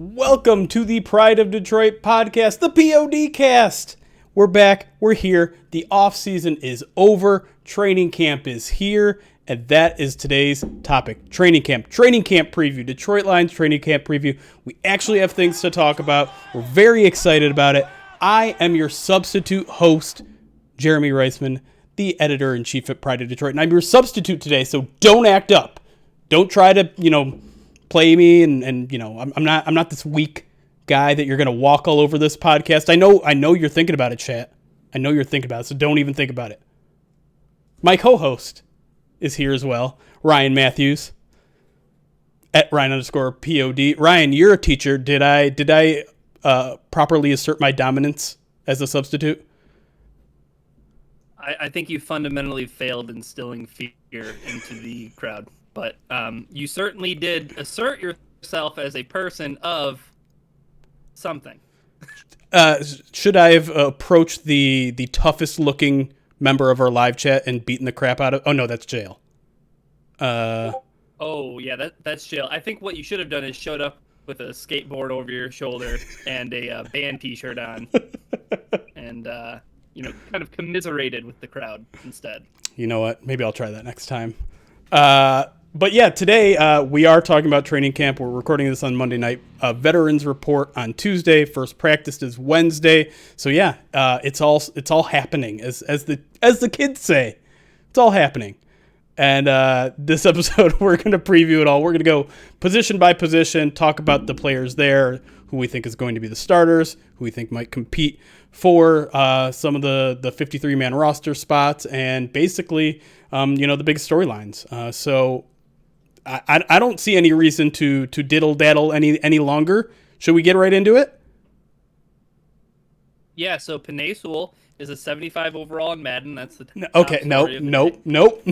Welcome to the Pride of Detroit podcast, the POD cast. We're back. We're here. The off season is over. Training camp is here. And that is today's topic. Training camp preview, Detroit Lions training camp preview. We actually have things to talk about. We're very excited about it. I am your substitute host, Jeremy Reisman, the editor-in-chief at Pride of Detroit. And I'm your substitute today, so don't act up. Don't try to, play me and I'm not this weak guy that you're going to walk all over this podcast. I know you're thinking about it, chat. I know you're thinking about it, so don't even think about it. My co-host is here as well, Ryan Matthews at Ryan_POD. Ryan, you're a teacher. Did I properly assert my dominance as a substitute? I think you fundamentally failed instilling fear into the crowd, but you certainly did assert yourself as a person of something. Should I have approached the toughest looking member of our live chat and beaten the crap out of? Oh no, that's jail. Oh yeah, that's jail. I think what you should have done is showed up with a skateboard over your shoulder and a band T-shirt on, and kind of commiserated with the crowd instead. You know what? Maybe I'll try that next time. But yeah, today we are talking about training camp. We're recording this on Monday night. Veterans report on Tuesday. First practice is Wednesday. So yeah, it's all happening, as the kids say. It's all happening. And this episode, we're going to preview it all. We're going to go position by position, talk about the players there, who we think is going to be the starters, who we think might compete for some of the 53-man roster spots, and basically, the big storylines. So I don't see any reason to diddle-daddle any longer. Should we get right into it? Yeah, so Penei Sewell is a 75 overall in Madden. That's the okay. Nope.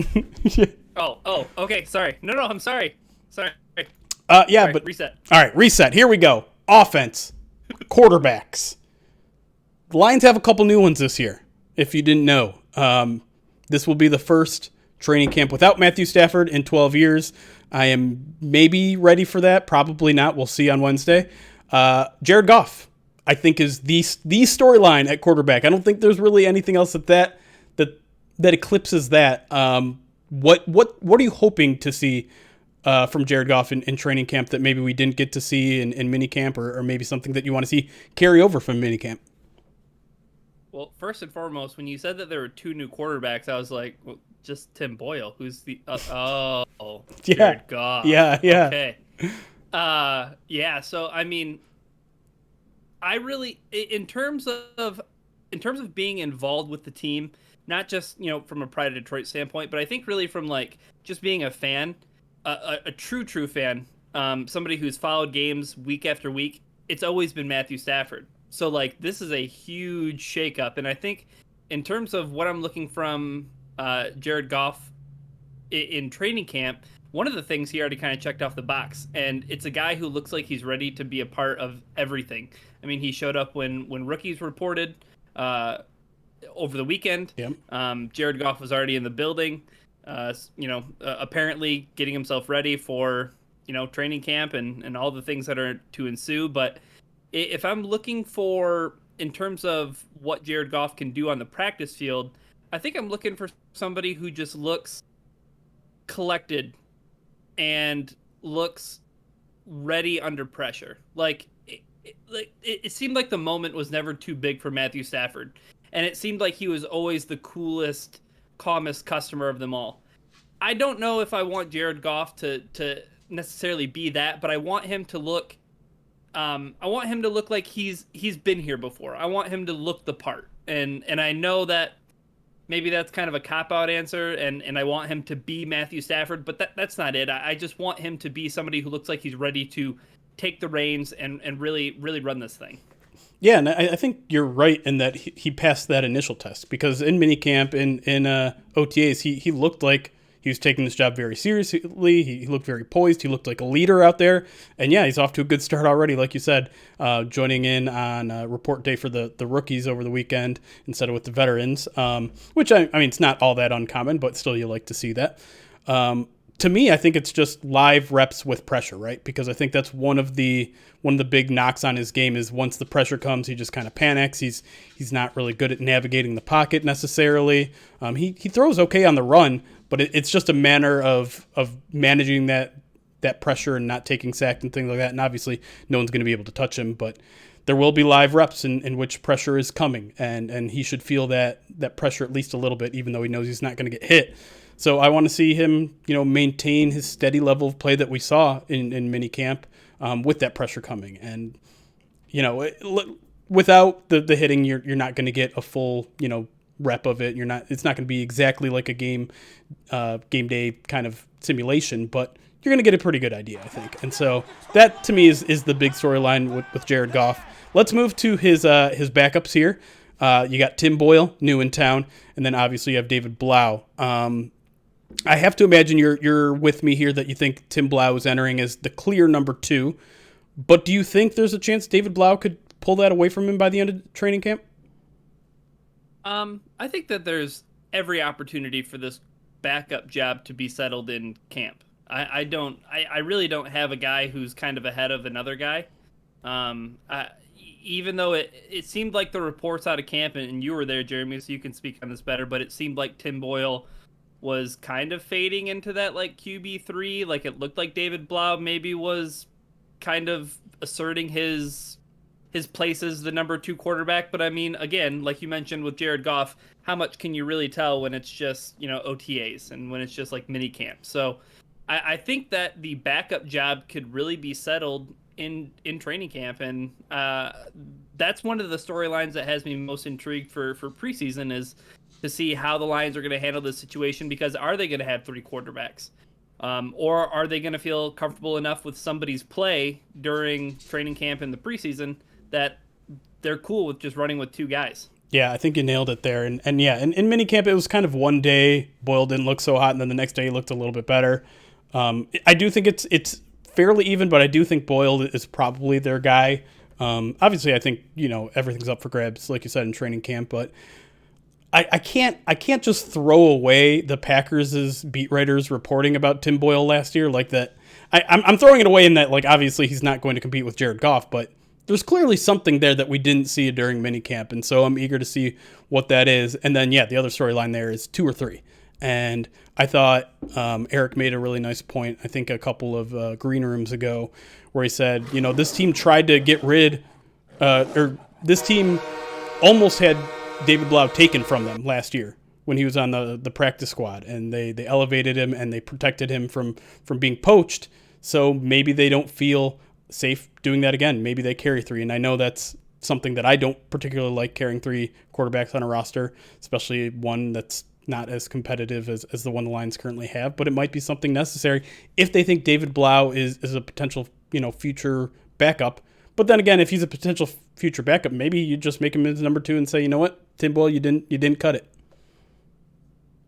Oh. Okay. Sorry. No. I'm sorry. Sorry. Yeah, right, but reset. All right, reset. Here we go. Offense, quarterbacks. The Lions have a couple new ones this year. If you didn't know, this will be the first training camp without Matthew Stafford in 12 years. I am maybe ready for that. Probably not. We'll see on Wednesday. Jared Goff, I think, is the storyline at quarterback. I don't think there's really anything else that eclipses that. What are you hoping to see from Jared Goff in training camp that maybe we didn't get to see in minicamp, or maybe something that you want to see carry over from minicamp? Well, first and foremost, when you said that there were two new quarterbacks, I was like, well, just Tim Boyle, who's the Jared Goff. Yeah. Okay. So I mean, I really, in terms of being involved with the team, not just from a Pride of Detroit standpoint, but I think really from like just being a fan, a true fan, somebody who's followed games week after week. It's always been Matthew Stafford. So like this is a huge shakeup, and I think in terms of what I'm looking from Jared Goff in training camp, one of the things he already kind of checked off the box, and it's a guy who looks like he's ready to be a part of everything. I mean, he showed up when rookies reported over the weekend. Yep. Jared Goff was already in the building, apparently getting himself ready for training camp and all the things that are to ensue. But if I'm looking for, in terms of what Jared Goff can do on the practice field, I think I'm looking for somebody who just looks collected and looks ready under pressure. It seemed like the moment was never too big for Matthew Stafford, and it seemed like he was always the coolest, calmest customer of them all. I don't know if I want Jared Goff to necessarily be that, but I want him to look. I want him to look like he's been here before. I want him to look the part, and I know that maybe that's kind of a cop-out answer, and I want him to be Matthew Stafford, but that's not it. I just want him to be somebody who looks like he's ready to take the reins and really, really run this thing. Yeah, and I think you're right in that he passed that initial test, because in minicamp, in OTAs, he looked like he was taking this job very seriously. He looked very poised. He looked like a leader out there. And yeah, he's off to a good start already, like you said, joining in on report day for the rookies over the weekend instead of with the veterans, which, I mean, it's not all that uncommon, but still you like to see that. to me, I think it's just live reps with pressure, right? Because I think that's one of the big knocks on his game is once the pressure comes, he just kind of panics. He's not really good at navigating the pocket necessarily. He throws okay on the run, but it's just a manner of managing that pressure and not taking sacked and things like that. And obviously, no one's going to be able to touch him, but there will be live reps in which pressure is coming, and he should feel that pressure at least a little bit, even though he knows he's not going to get hit. So I want to see him, maintain his steady level of play that we saw in minicamp with that pressure coming. And, without the hitting, you're not going to get a full, rep of it. It's not going to be exactly like a game day kind of simulation, but you're going to get a pretty good idea, I think. And so that to me is the big storyline with Jared Goff. Let's move to his backups here. You got Tim Boyle, new in town, and then obviously you have David Blau. I have to imagine you're with me here that you think Tim Blau is entering as the clear number 2. But do you think there's a chance David Blau could pull that away from him by the end of training camp? I think that there's every opportunity for this backup job to be settled in camp. I really don't have a guy who's kind of ahead of another guy. Even though it seemed like the reports out of camp, and you were there, Jeremy, so you can speak on this better, but it seemed like Tim Boyle was kind of fading into that like QB3. Like it looked like David Blau maybe was kind of asserting his place as the number 2 quarterback. But I mean, again, like you mentioned with Jared Goff, how much can you really tell when it's just, OTAs and when it's just like mini camp? So I think that the backup job could really be settled in training camp. And that's one of the storylines that has me most intrigued for preseason is to see how the Lions are going to handle this situation, because are they going to have 3 quarterbacks? Or are they going to feel comfortable enough with somebody's play during training camp in the preseason that they're cool with just running with 2 guys? Yeah, I think you nailed it there. And yeah, in minicamp, it was kind of one day Boyle didn't look so hot, and then the next day he looked a little bit better. I do think it's fairly even, but I do think Boyle is probably their guy. Obviously, I think, everything's up for grabs, like you said, in training camp, but I can't just throw away the Packers' beat writers reporting about Tim Boyle last year like that. I'm throwing it away in that, like, obviously he's not going to compete with Jared Goff, but there's clearly something there that we didn't see during minicamp, and so I'm eager to see what that is. And then, yeah, the other storyline there is 2 or 3. And I thought Eric made a really nice point, I think a couple of green rooms ago, where he said, this team tried to get rid, or this team almost had David Blau taken from them last year when he was on the practice squad, and they elevated him and they protected him from being poached. So maybe they don't feel safe doing that again. Maybe they carry 3. And I know that's something that I don't particularly like, carrying 3 quarterbacks on a roster, especially one that's not as competitive as the one the Lions currently have, but it might be something necessary if they think David Blau is a potential, future backup. But then again, if he's a potential future backup, maybe you just make him his number 2 and say, you know what, Tim Boyle, you didn't cut it.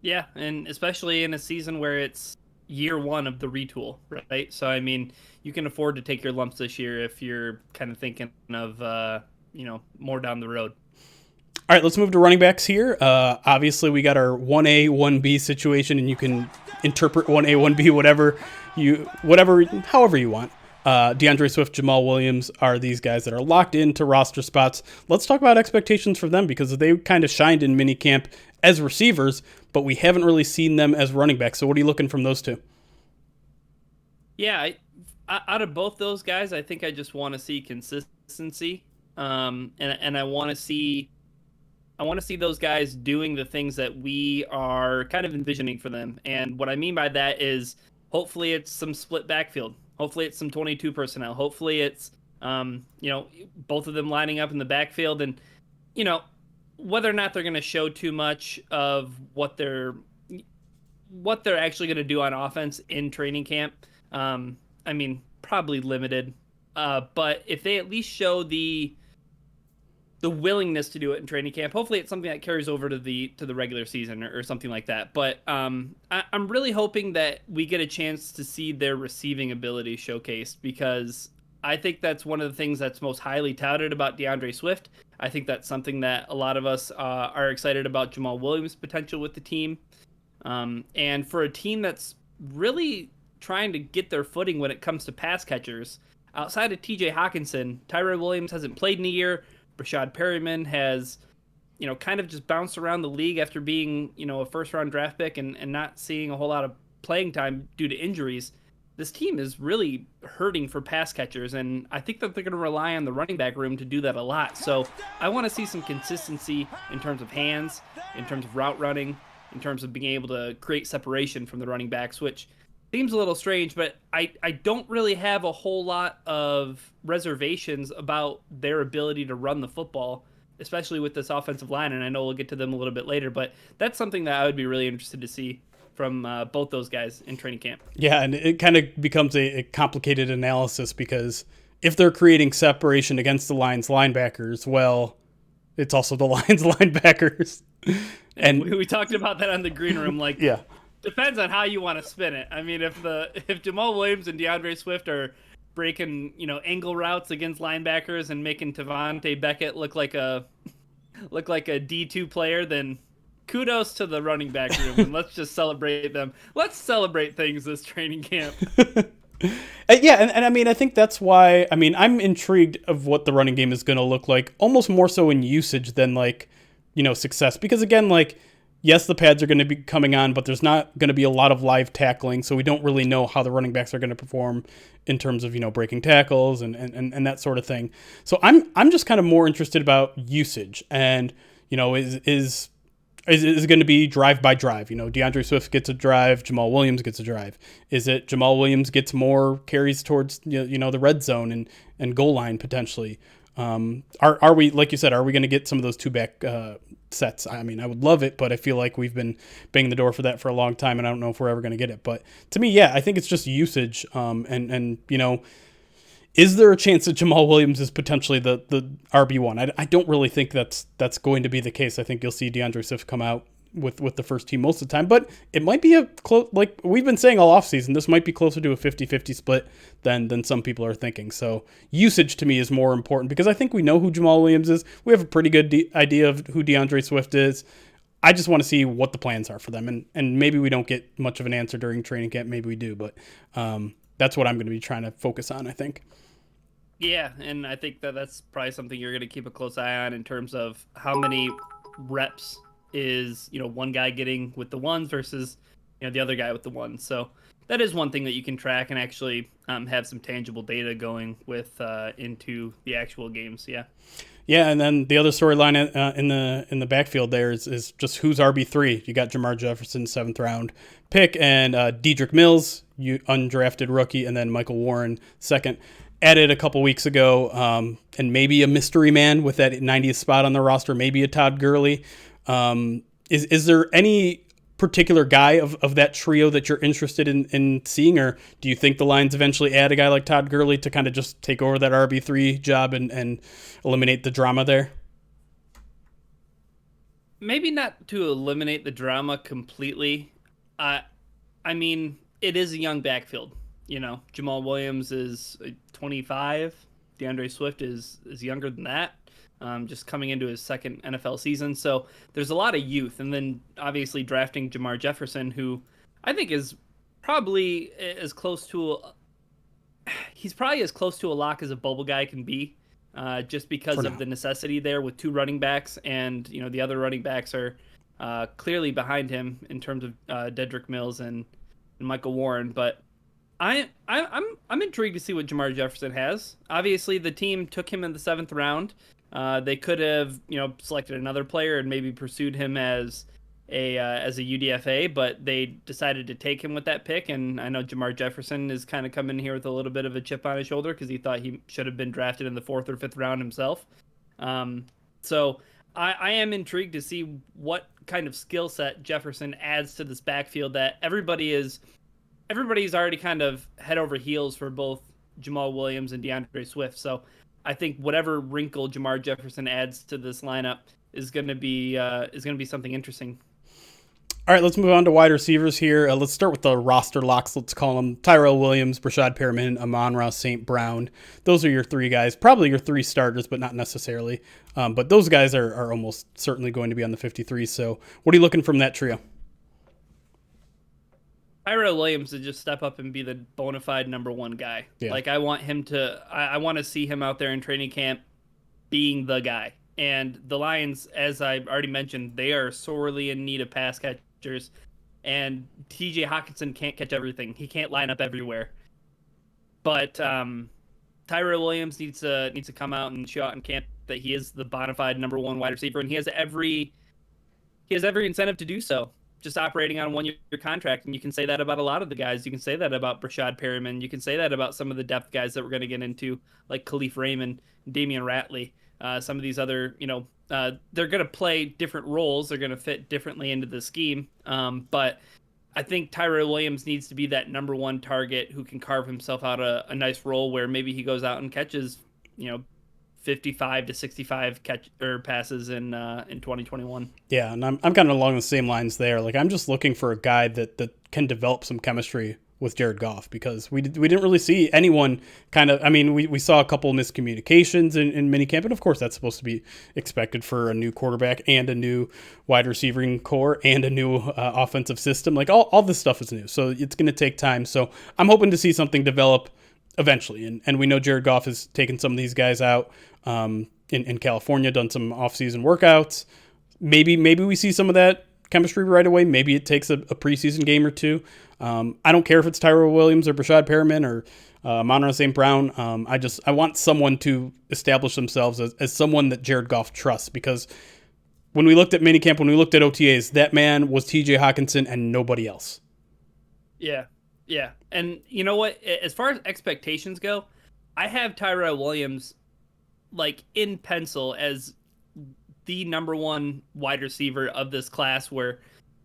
Yeah, and especially in a season where it's year 1 of the retool, right? So I mean, you can afford to take your lumps this year if you're kind of thinking of more down the road. All right, let's move to running backs here. Obviously, we got our 1A, 1B situation, and you can interpret 1A, 1B, however you want. DeAndre Swift, Jamal Williams are these guys that are locked into roster spots. Let's talk about expectations for them, because they kind of shined in minicamp as receivers, but we haven't really seen them as running backs. So what are you looking from those 2? Yeah, out of both those guys, I think I just want to see consistency, and I want to see those guys doing the things that we are kind of envisioning for them. And what I mean by that is hopefully it's some split backfield. Hopefully it's some 22 personnel. Hopefully it's, both of them lining up in the backfield. And, whether or not they're going to show too much of what they're actually going to do on offense in training camp, probably limited. But if they at least show the willingness to do it in training camp, hopefully it's something that carries over to the regular season or something like that. But I'm really hoping that we get a chance to see their receiving ability showcased, because I think that's one of the things that's most highly touted about DeAndre Swift. I think that's something that a lot of us are excited about Jamal Williams' potential with the team. And for a team that's really trying to get their footing when it comes to pass catchers. Outside of TJ Hawkinson, Tyrell Williams hasn't played in a year. Brashad Perryman has, kind of just bounced around the league after being, a first round draft pick and not seeing a whole lot of playing time due to injuries. This team is really hurting for pass catchers, and I think that they're going to rely on the running back room to do that a lot. So I want to see some consistency in terms of hands, in terms of route running, in terms of being able to create separation from the running backs, which seems a little strange, but I don't really have a whole lot of reservations about their ability to run the football, especially with this offensive line, and I know we'll get to them a little bit later, but that's something that I would be really interested to see from both those guys in training camp. Yeah, and it kind of becomes a complicated analysis because if they're creating separation against the Lions linebackers, well, it's also the Lions linebackers. And we talked about that on the green room. Like, yeah, depends on how you want to spin it. I mean, if Jamal Williams and DeAndre Swift are breaking, angle routes against linebackers and making Tavante Beckett look like a D2 player, then kudos to the running back room, and let's just celebrate them. Let's celebrate things this training camp. Yeah, and I mean, I think that's why, I'm intrigued of what the running game is going to look like, almost more so in usage than success. Because again, yes, the pads are going to be coming on, but there's not going to be a lot of live tackling, so we don't really know how the running backs are going to perform in terms of, breaking tackles and that sort of thing. So I'm just kind of more interested about usage and, is going to be drive by drive. DeAndre Swift gets a drive, Jamal Williams gets a drive. Is it Jamal Williams gets more carries towards the red zone and goal line potentially? Are we, like you said, are we going to get some of those two back sets? I mean, I would love it, but I feel like we've been banging the door for that for a long time, and I don't know if we're ever going to get it. But to me, yeah, I think it's just usage. Is there a chance that Jamal Williams is potentially the RB1? I don't really think that's going to be the case. I think you'll see DeAndre Swift come out with the first team most of the time, but it might be a close, like we've been saying all offseason, this might be closer to a 50-50 split than some people are thinking. So usage to me is more important because I think we know who Jamal Williams is. We have a pretty good idea of who DeAndre Swift is. I just want to see what the plans are for them, and maybe we don't get much of an answer during training camp. Maybe we do, but that's what I'm going to be trying to focus on, I think. Yeah, and I think that's probably something you're going to keep a close eye on in terms of how many reps is, one guy getting with the ones versus, the other guy with the ones. So that is one thing that you can track and actually have some tangible data going with into the actual games. Yeah. Yeah, and then the other storyline in the backfield there is just who's RB3. You got Jamar Jefferson, 7th round pick, and Dedrick Mills, undrafted rookie, and then Michael Warren, 2nd. Added a couple weeks ago, and maybe a mystery man with that 90th spot on the roster, maybe a Todd Gurley. Is there any particular guy of that trio that you're interested in seeing, or do you think the Lions eventually add a guy like Todd Gurley to kind of just take over that RB3 job and eliminate the drama there? Maybe not to eliminate the drama completely. I mean, it is a young backfield. Jamal Williams is 25. DeAndre Swift is younger than that, just coming into his 2nd NFL season. So there's a lot of youth. And then obviously drafting Jamar Jefferson, who I think is probably as close to a lock as a bubble guy can be, just because of the necessity there with 2 running backs. And, the other running backs are clearly behind him in terms of Dedrick Mills and Michael Warren. But I'm intrigued to see what Jamar Jefferson has. Obviously, the team took him in the 7th round. They could have, selected another player and maybe pursued him as a UDFA, but they decided to take him with that pick. And I know Jamar Jefferson is kind of coming here with a little bit of a chip on his shoulder because he thought he should have been drafted in the 4th or 5th round himself. So I am intrigued to see what kind of skill set Jefferson adds to this backfield that everybody's already kind of head over heels for both Jamal Williams and DeAndre Swift. So I think whatever wrinkle Jamar Jefferson adds to this lineup is going to be something interesting. All right, let's move on to wide receivers here. Let's start with the roster locks. Let's call them Tyrell Williams, Brashad Perriman, Amon-Ra St. Brown. Those are your 3 guys, probably your 3 starters, but not necessarily. But those guys are almost certainly going to be on the 53. So what are you looking from that trio? Tyrell Williams to just step up and be the bona fide number one guy. Yeah. Like I want him to, I want to see him out there in training camp being the guy. And the Lions, as I already mentioned, they are sorely in need of pass catchers. And TJ Hawkinson can't catch everything. He can't line up everywhere. But Tyrell Williams needs to come out and show out in camp that he is the bona fide number one wide receiver, and he has every incentive to do so. Just operating on a 1 year contract, and you can say that about a lot of the guys. You can say that about Brashad Perriman. You can say that about some of the depth guys that we're going to get into, like Khalif Raymond, Damian Ratley. Some of these other, they're going to play different roles. They're going to fit differently into the scheme. But I think Tyrell Williams needs to be that number one target who can carve himself out a nice role where maybe he goes out and catches, 55 to 65 passes in 2021. Yeah, and I'm kind of along the same lines there. Like I'm just looking for a guy that can develop some chemistry with Jared Goff, because we didn't really see anyone kind of. I mean, we saw a couple of miscommunications in minicamp, and of course that's supposed to be expected for a new quarterback and a new wide receiving core and a new offensive system. Like all this stuff is new, so it's going to take time. So I'm hoping to see something develop eventually, and we know Jared Goff has taken some of these guys out in California, done some off-season workouts. Maybe we see some of that chemistry right away. Maybe it takes a preseason game or two. I don't care if it's Tyrell Williams or Brashad Perriman or Amon-Ra St. Brown. I want someone to establish themselves as someone that Jared Goff trusts, because when we looked at minicamp, when we looked at OTAs, that man was TJ Hawkinson and nobody else. Yeah. Yeah. And you know what? As far as expectations go, I have Tyrell Williams like in pencil as the number one wide receiver of this class, where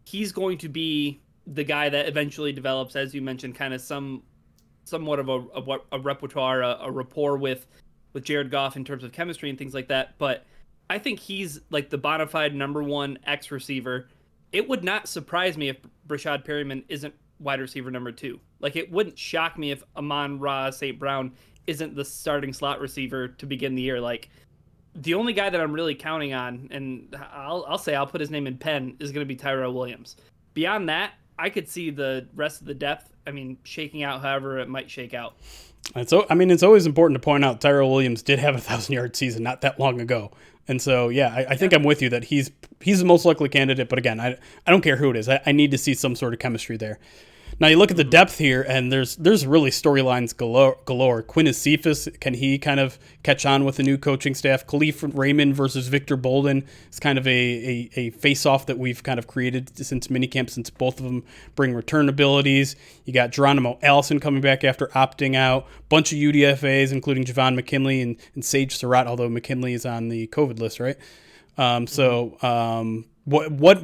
he's going to be the guy that eventually develops, as you mentioned, kind of somewhat of a repertoire, a rapport with Jared Goff in terms of chemistry and things like that. But I think he's like the bona fide number one X receiver. It would not surprise me if Brashad Perriman isn't wide receiver number two. Like it wouldn't shock me if Amon-Ra St. Brown isn't the starting slot receiver to begin the year. Like the only guy that I'm really counting on, and I'll put his name in pen, is going to be Tyrell Williams. Beyond that, I could see the rest of the depth, shaking out however it might shake out. And so, it's always important to point out Tyrell Williams did have a 1,000-yard season not that long ago. And so, yeah, I think I'm with you that he's the most likely candidate. But again, I don't care who it is. I need to see some sort of chemistry there. Now you look at the depth here, and there's really storylines galore. Quintus Cephas, can he kind of catch on with the new coaching staff? Khalif Raymond versus Victor Bolden is kind of a face-off that we've kind of created since minicamp, since both of them bring return abilities. You got Geronimo Allison coming back after opting out. Bunch of UDFAs, including Javon McKinley and Sage Surratt, although McKinley is on the COVID list, right? What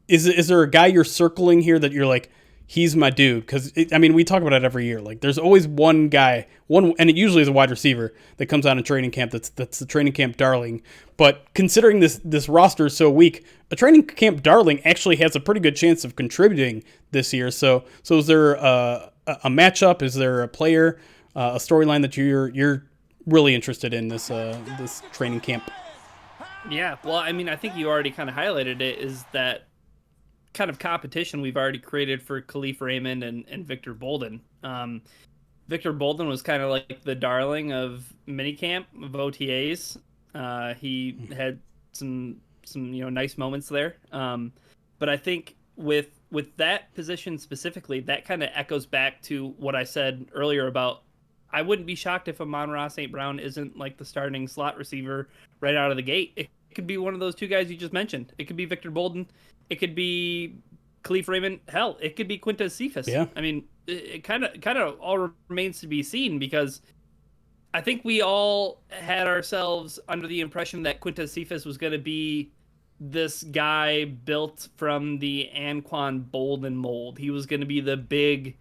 is there a guy you're circling here that you're like, he's my dude? Because, we talk about it every year. Like, there's always one guy, and it usually is a wide receiver that comes out in training camp that's the training camp darling. But considering this roster is so weak, a training camp darling actually has a pretty good chance of contributing this year. So is there a matchup? Is there a player, a storyline that you're really interested in this training camp? Yeah, well, I think you already kind of highlighted it, is that kind of competition we've already created for Khalif Raymond and Victor Bolden. Victor Bolden was kind of like the darling of minicamp, of OTAs. He had some nice moments there. But I think with that position specifically, that kind of echoes back to what I said earlier about, I wouldn't be shocked if Amon-Ra St. Brown isn't like the starting slot receiver right out of the gate. It could be one of those two guys you just mentioned. It could be Victor Bolden. It could be Khalif Raymond. Hell, it could be Quintus Cephas. Yeah. It kind of all remains to be seen, because I think we all had ourselves under the impression that Quintus Cephas was going to be this guy built from the Anquan Bolden mold. He was going to be the big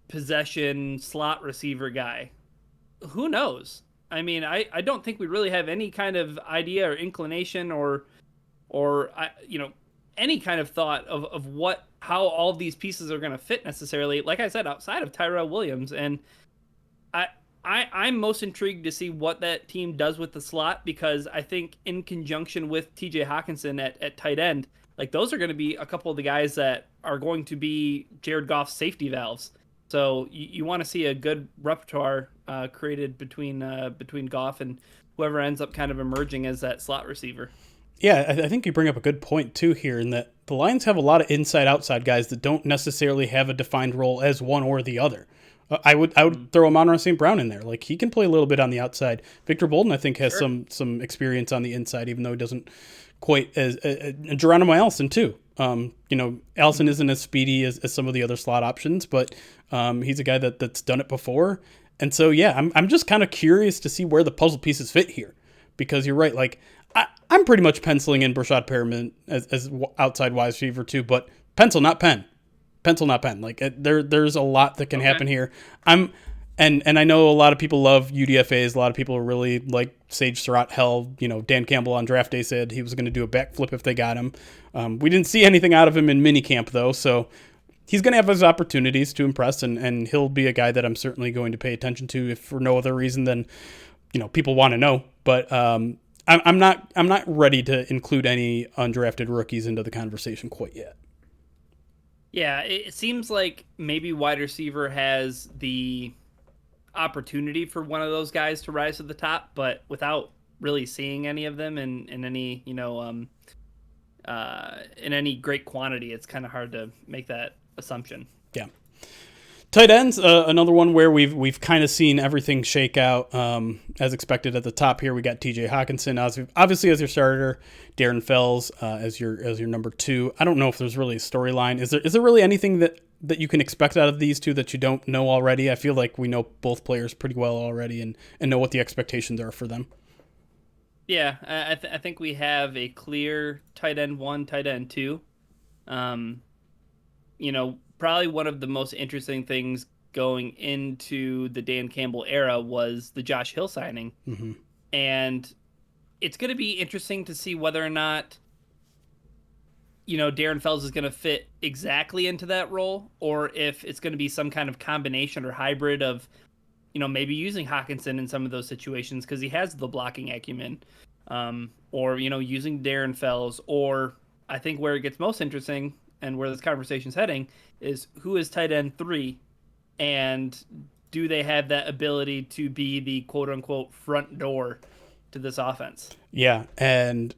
possession slot receiver guy. Who knows? I don't think we really have any kind of idea or inclination or any kind of thought of how all these pieces are going to fit necessarily. Like I said, outside of Tyrell Williams, and I'm most intrigued to see what that team does with the slot, because I think in conjunction with TJ Hawkinson at tight end, like those are going to be a couple of the guys that are going to be Jared Goff's safety valves. So you want to see a good repertoire created between Goff and whoever ends up kind of emerging as that slot receiver. Yeah, I think you bring up a good point too here, in that the Lions have a lot of inside-outside guys that don't necessarily have a defined role as one or the other. I would throw Amon-Ra St. Brown in there. Like, he can play a little bit on the outside. Victor Bolden, I think, has some experience on the inside, even though he doesn't quite as Geronimo Allison too. Allison isn't as speedy as some of the other slot options, but he's a guy that's done it before. And so, yeah, I'm just kind of curious to see where the puzzle pieces fit here, because you're right. Like, I'm pretty much penciling in Brashad Perriman as outside wide receiver too, but pencil, not pen. Pencil, not pen. Like, there's a lot that can happen here. And I know a lot of people love UDFAs. A lot of people really like Sage Surratt. Hell, Dan Campbell on draft day said he was going to do a backflip if they got him. We didn't see anything out of him in minicamp though, so he's going to have his opportunities to impress, and he'll be a guy that I'm certainly going to pay attention to, if for no other reason than people want to know. But I'm not ready to include any undrafted rookies into the conversation quite yet. Yeah, it seems like maybe wide receiver has the opportunity for one of those guys to rise to the top, but without really seeing any of them in any in any great quantity, it's kind of hard to make that assumption. Yeah. Tight ends, another one where we've kind of seen everything shake out as expected at the top here. We got TJ Hawkinson, obviously as your starter, Darren Fells as your number 2. I don't know if there's really a storyline. Is there really anything that you can expect out of these two that you don't know already? I feel like we know both players pretty well already and know what the expectations are for them. Yeah, I think we have a clear tight end 1, tight end 2. Probably one of the most interesting things going into the Dan Campbell era was the Josh Hill signing. Mm-hmm. And it's going to be interesting to see whether or not, Darren Fells is going to fit exactly into that role, or if it's going to be some kind of combination or hybrid of, maybe using Hawkinson in some of those situations because he has the blocking acumen, or, using Darren Fells, or I think where it gets most interesting and where this conversation's heading is who is tight end 3, and do they have that ability to be the quote-unquote front door to this offense? Yeah, and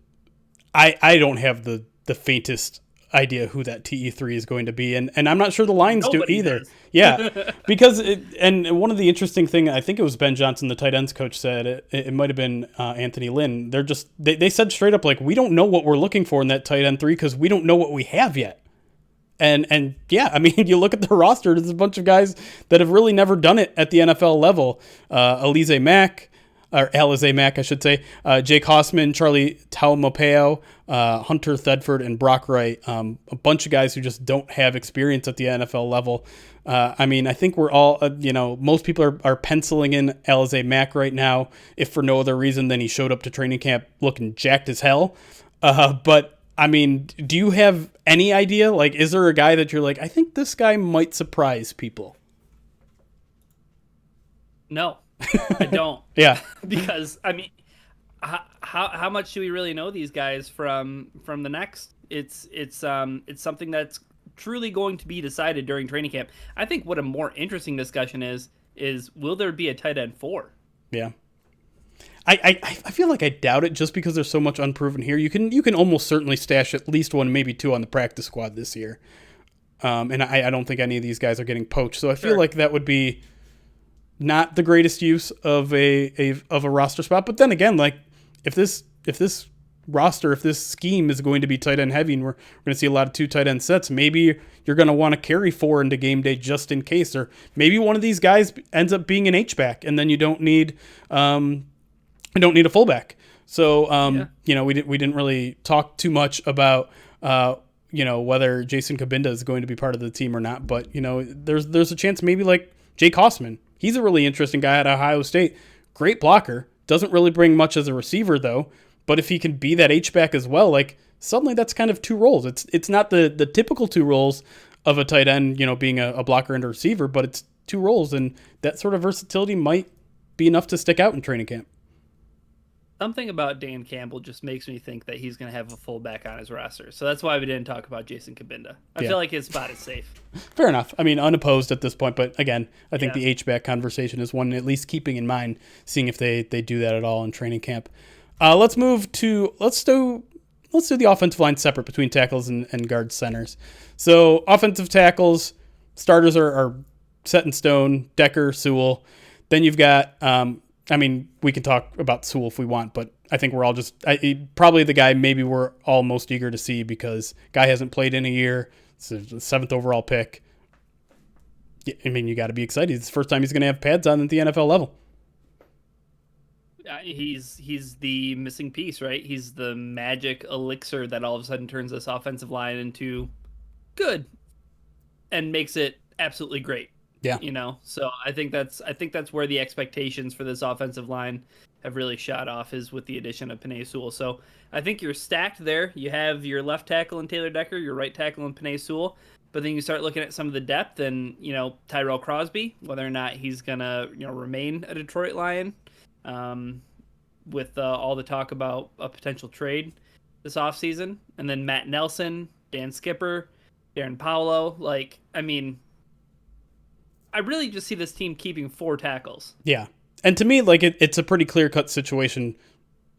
I don't have the faintest idea who that TE3 is going to be, and I'm not sure the Lions do either. Does. Yeah, because and one of the interesting thing, I think it was Ben Johnson, the tight ends coach, said it might have been Anthony Lynn. They said straight up, like, we don't know what we're looking for in that tight end 3 because we don't know what we have yet. And yeah, I mean, you look at the roster, there's a bunch of guys that have really never done it at the NFL level. Alize Mack, I should say, Jake Hossman, Charlie Taumapeo, Hunter Thedford, and Brock Wright. A bunch of guys who just don't have experience at the NFL level. I mean, I think we're all, most people are penciling in Alize Mack right now, if for no other reason than he showed up to training camp looking jacked as hell. But I mean, do you have any idea? Like, is there a guy that you're like, I think this guy might surprise people? No, I don't. Yeah. Because, I mean, how much do we really know these guys from the next? It's something that's truly going to be decided during training camp. I think what a more interesting discussion is will there be a tight end 4? Yeah. I feel like I doubt it just because there's so much unproven here. You can almost certainly stash at least 1, maybe 2 on the practice squad this year. And I don't think any of these guys are getting poached. So I feel like that would be not the greatest use of a roster spot. But then again, like if this roster, if this scheme is going to be tight end heavy and we're going to see a lot of 2 tight end sets, maybe you're going to want to carry 4 into game day just in case. Or maybe one of these guys ends up being an H-back and then you don't need a fullback. So, we didn't really talk too much about, whether Jason Kabinda is going to be part of the team or not. But, there's a chance maybe like Jake Hossman. He's a really interesting guy at Ohio State. Great blocker. Doesn't really bring much as a receiver, though. But if he can be that H-back as well, like suddenly that's kind of 2 roles. It's not the typical 2 roles of a tight end, being a blocker and a receiver, but it's 2 roles. And that sort of versatility might be enough to stick out in training camp. Something about Dan Campbell just makes me think that he's going to have a fullback on his roster. So that's why we didn't talk about Jason Kabinda. I feel like his spot is safe. Fair enough. I mean, unopposed at this point, but again, I think the H-back conversation is one at least keeping in mind, seeing if they do that at all in training camp. Let's do the offensive line separate between tackles and guard centers. So offensive tackles, starters are set in stone, Decker, Sewell. Then you've got, we can talk about Sewell if we want, but I think we're all probably the guy maybe we're all most eager to see because guy hasn't played in a year. It's the 7th overall pick. I mean, you got to be excited. It's the first time he's going to have pads on at the NFL level. He's the missing piece, right? He's the magic elixir that all of a sudden turns this offensive line into good and makes it absolutely great. Yeah. So I think that's where the expectations for this offensive line have really shot off is with the addition of Penei Sewell. So I think you're stacked there. You have your left tackle in Taylor Decker, your right tackle in Penei Sewell, but then you start looking at some of the depth and, Tyrell Crosby, whether or not he's going to, remain a Detroit Lion, with all the talk about a potential trade this offseason. And then Matt Nelson, Dan Skipper, Darren Paolo. I really just see this team keeping 4 tackles. Yeah. And to me, it's a pretty clear-cut situation.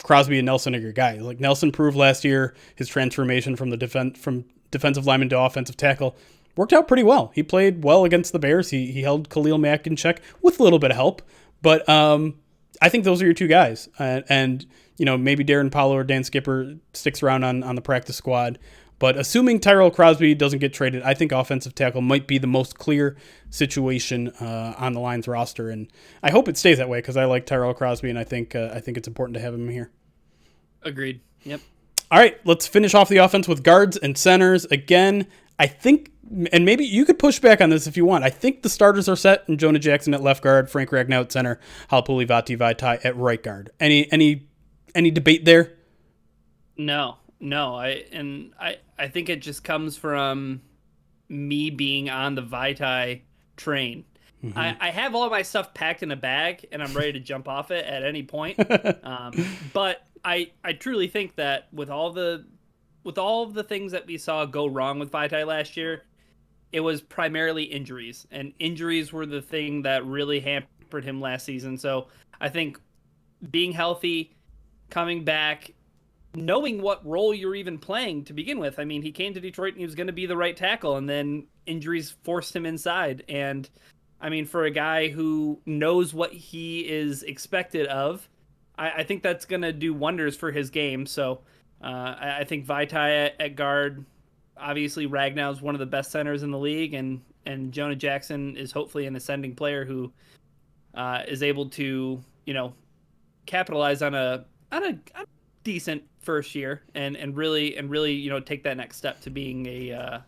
Crosby and Nelson are your guy. Like Nelson proved last year his transformation from from defensive lineman to offensive tackle worked out pretty well. He played well against the Bears. He held Khalil Mack in check with a little bit of help. But I think those are your 2 guys. And maybe Darren Paolo or Dan Skipper sticks around on the practice squad. But assuming Tyrell Crosby doesn't get traded, I think offensive tackle might be the most clear situation on the Lions roster, and I hope it stays that way because I like Tyrell Crosby, and I think it's important to have him here. Agreed. Yep. All right, let's finish off the offense with guards and centers. Again, I think, and maybe you could push back on this if you want, I think the starters are set, and Jonah Jackson at left guard, Frank Ragnow at center, Halapuli Vaitai at right guard. Any debate there? No, I think it just comes from me being on the Vaitai train. Mm-hmm. I have all my stuff packed in a bag and I'm ready to jump off it at any point. But I truly think that with all the things that we saw go wrong with Vaitai last year, it was primarily injuries, and injuries were the thing that really hampered him last season. So I think being healthy, coming back, knowing what role you're even playing to begin with. I mean, he came to Detroit and he was going to be the right tackle, and then injuries forced him inside. And I mean, for a guy who knows what he is expected of, I think that's going to do wonders for his game. So I think Vaitai at guard, obviously Ragnow's one of the best centers in the league, and Jonah Jackson is hopefully an ascending player who is able to, capitalize on a decent first year and really take that next step to being a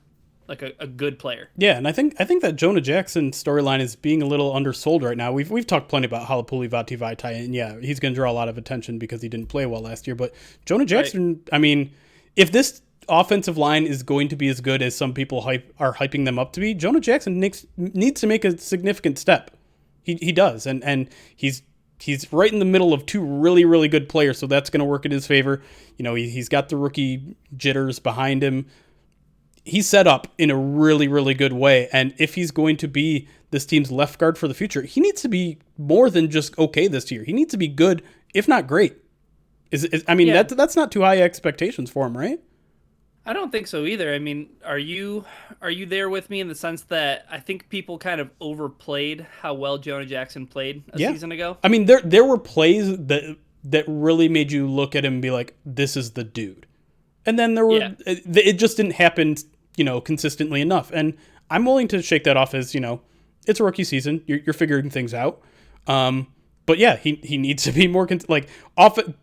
good player. Yeah, and I think that Jonah Jackson storyline is being a little undersold right now. We've talked plenty about Halapuli Vaitai, and yeah, he's going to draw a lot of attention because he didn't play well last year. But Jonah Jackson, right. I mean, if this offensive line is going to be as good as some people are hyping them up to be, Jonah Jackson needs to make a significant step. He does, and he's right in the middle of 2 really, really good players, so that's going to work in his favor. He's got the rookie jitters behind him. He's set up in a really, really good way, and if he's going to be this team's left guard for the future, he needs to be more than just okay this year. He needs to be good, if not great. That's not too high expectations for him, right? I don't think so either. I mean, are you there with me in the sense that I think people kind of overplayed how well Jonah Jackson played a season ago? I mean, there were plays that really made you look at him and be like, this is the dude. And then there were it just didn't happen, consistently enough. And I'm willing to shake that off as, it's a rookie season. You're figuring things out. But yeah, he needs to be more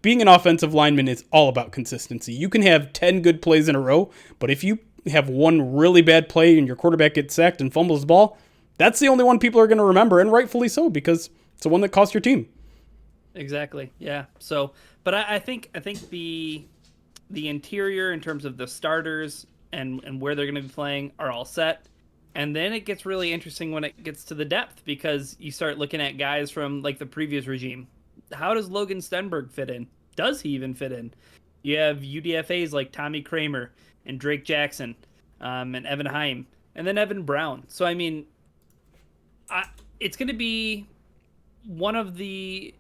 being an offensive lineman is all about consistency. You can have 10 good plays in a row, but if you have one really bad play and your quarterback gets sacked and fumbles the ball, that's the only one people are going to remember, and rightfully so, because it's the one that cost your team. Exactly. Yeah. So, but I think the interior in terms of the starters and where they're going to be playing are all set. And then it gets really interesting when it gets to the depth, because you start looking at guys from like the previous regime. How does Logan Stenberg fit in? Does he even fit in? You have UDFAs like Tommy Kramer and Drake Jackson, and Evan Heim, and then Evan Brown. So, I mean, it's going to be one of the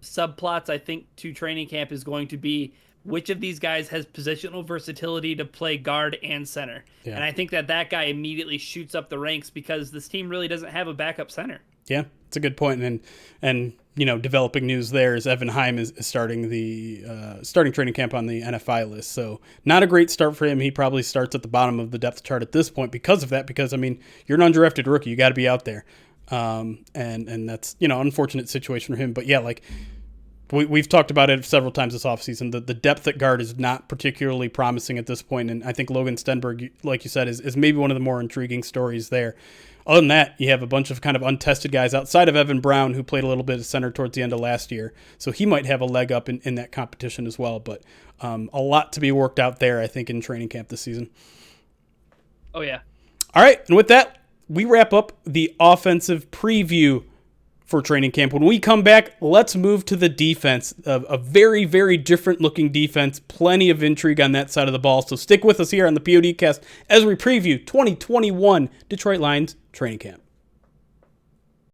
subplots, I think, to training camp is going to be which of these guys has positional versatility to play guard and center. Yeah. And I think that guy immediately shoots up the ranks, because this team really doesn't have a backup center. Yeah, it's a good point. And developing news there is Evan Heim is starting training camp on the NFI list. So not a great start for him. He probably starts at the bottom of the depth chart at this point because of that, because, I mean, you're an undrafted rookie. You got to be out there. And that's, unfortunate situation for him. But yeah, like, we've talked about it several times this offseason. The depth at guard is not particularly promising at this point, and I think Logan Stenberg, like you said, is maybe one of the more intriguing stories there. Other than that, you have a bunch of kind of untested guys outside of Evan Brown, who played a little bit of center towards the end of last year, so he might have a leg up in that competition as well. But a lot to be worked out there, I think, in training camp this season. Oh, yeah. All right, and with that, we wrap up the offensive preview for training camp. When we come back, let's move to the defense. A very, very different looking defense. Plenty of intrigue on that side of the ball. So stick with us here on the PODcast as we preview 2021 Detroit Lions training camp.